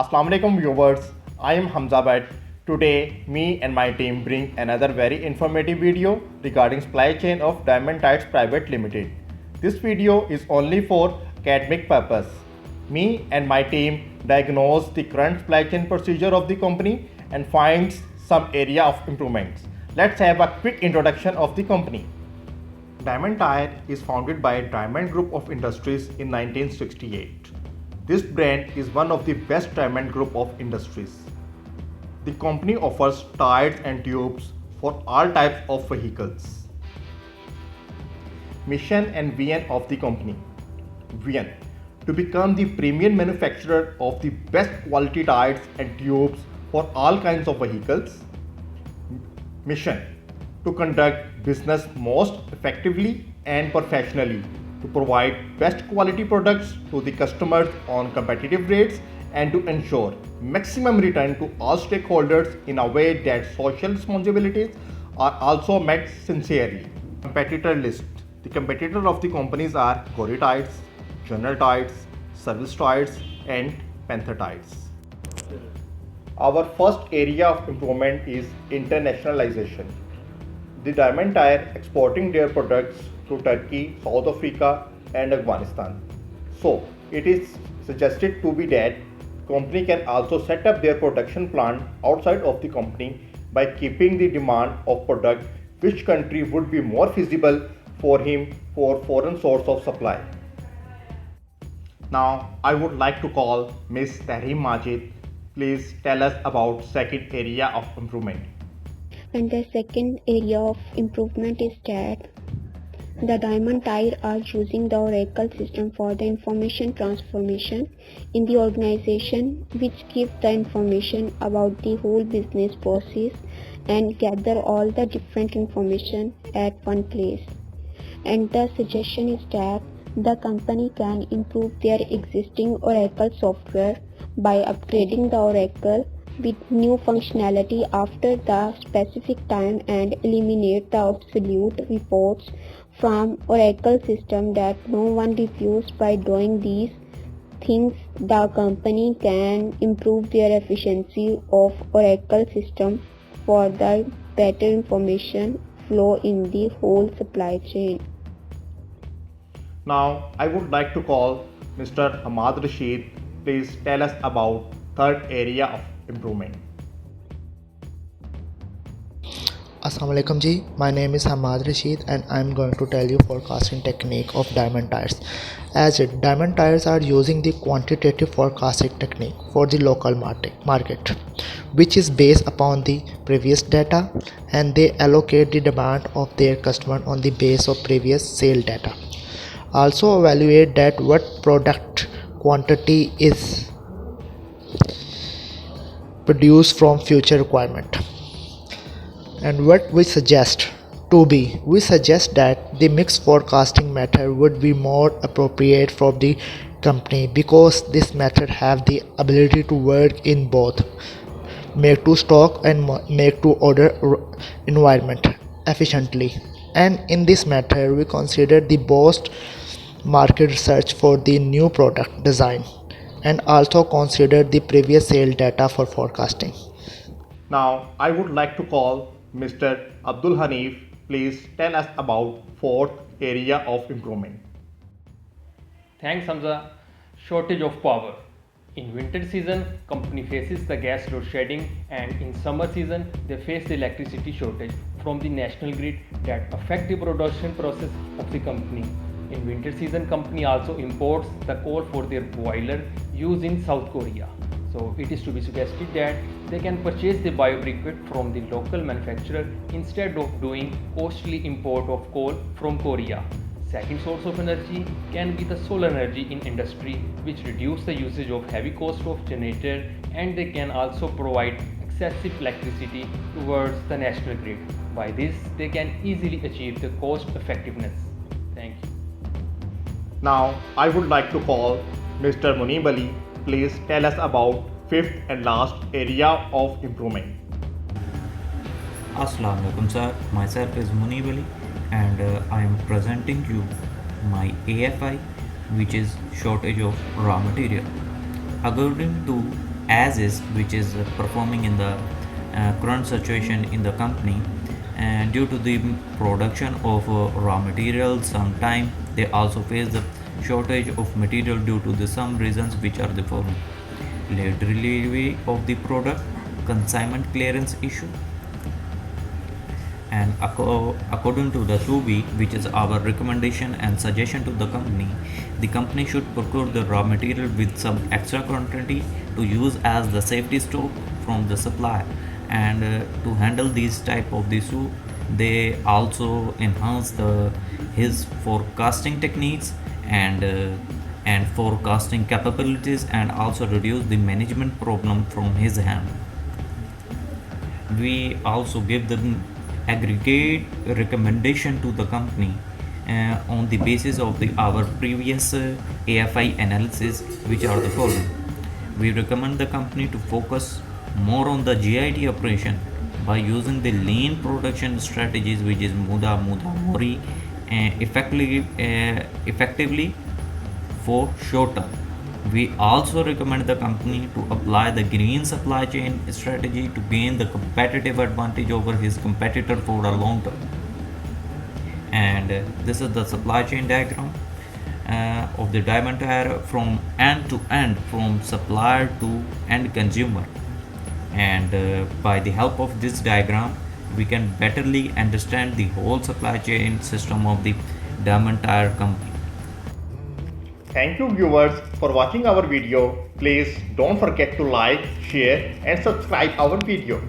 Assalamu alaikum viewers, I am Hamza Bhatt. Today, me and my team bring another very informative video regarding supply chain of Diamond Tides Private Limited. This video is only for academic purpose. Me and my team diagnose the current supply chain procedure of the company and finds some area of improvements. Let's have a quick introduction of the company. Diamond Tire is founded by Diamond Group of Industries in 1968. This brand is one of the best Diamond Group of Industries. The company offers tires and tubes for all types of vehicles. Mission and vision of the company. Vision: to become the premium manufacturer of the best quality tires and tubes for all kinds of vehicles. Mission: to conduct business most effectively and professionally, to provide best quality products to the customers on competitive rates, and to ensure maximum return to all stakeholders in a way that social responsibilities are also met sincerely. Competitor list. The competitors of the companies are Gori Tides, General Tides, Service Tides, and Panther Tides. Our first area of improvement is internationalization. The Diamond Tire exporting their products to Turkey, South Africa, and Afghanistan. So, it is suggested to be that company can also set up their production plant outside of the company by keeping the demand of product which country would be more feasible for him for foreign source of supply. Now, I would like to call Ms. Tahrim Majid. Please tell us about second area of improvement. And the second area of improvement is that the Diamond Tire are using the Oracle system for the information transformation in the organization, which gives the information about the whole business process and gather all the different information at one place. And the suggestion is that the company can improve their existing Oracle software by upgrading the Oracle with new functionality after the specific time and eliminate the obsolete reports from Oracle system that no one reviews. By doing these things, the company can improve their efficiency of Oracle system for the better information flow in the whole supply chain. Now, I would like to call Mr. Hamad Rashid. Please tell us about third area of improvement. Assalamualaikum ji, my name is Hamad Rashid and I am going to tell you forecasting technique of diamond tires. As it, diamond tires are using the quantitative forecasting technique for the local market, which is based upon the previous data, and they allocate the demand of their customer on the base of previous sale data. Also evaluate that what product quantity is produced from future requirement. And what we suggest we suggest that the mixed forecasting method would be more appropriate for the company, because this method have the ability to work in both make to stock and make to order environment efficiently. And in this method we consider the best market research for the new product design and also consider the previous sale data for forecasting. Now, I would like to call Mr. Abdul Hanif. Please tell us about fourth area of improvement. Thanks Hamza. Shortage of power. In winter season, company faces the gas load shedding, and in summer season, they face the electricity shortage from the national grid that affect the production process of the company. In winter season, company also imports the coal for their boiler used in South Korea. So it is to be suggested that they can purchase the biobriquette from the local manufacturer instead of doing costly import of coal from Korea. Second source of energy can be the solar energy in industry, which reduce the usage of heavy cost of generator, and they can also provide excessive electricity towards the national grid. By this, they can easily achieve the cost effectiveness. Thank you. Now, I would like to call Mr. Munib Ali. Please tell us about fifth and last area of improvement. Assalamu alaikum sir, myself is Munib Ali and I am presenting you my AFI, which is shortage of raw material. According to as is, which is performing in the current situation in the company. And due to the production of raw materials, sometime they also face the shortage of material due to the some reasons, which are the following: late delivery of the product, consignment clearance issue. And according to the 2B, which is our recommendation and suggestion to the company should procure the raw material with some extra quantity to use as the safety stock from the supplier. And to handle these type of the issue, they also enhance his forecasting techniques and forecasting capabilities, and also reduce the management problem from his hand. We also give them aggregate recommendation to the company on the basis of our previous AFI analysis, which are the following. We recommend the company to focus more on the GIT operation by using the lean production strategies, which is Muda Mori, effectively for short term. We also recommend the company to apply the green supply chain strategy to gain the competitive advantage over his competitor for a long term. And this is the supply chain diagram of the diamond tire from end to end, from supplier to end consumer. And by the help of this diagram, we can betterly understand the whole supply chain system of the diamond tire company. Thank you viewers for watching our video. Please don't forget to like, share and subscribe our video.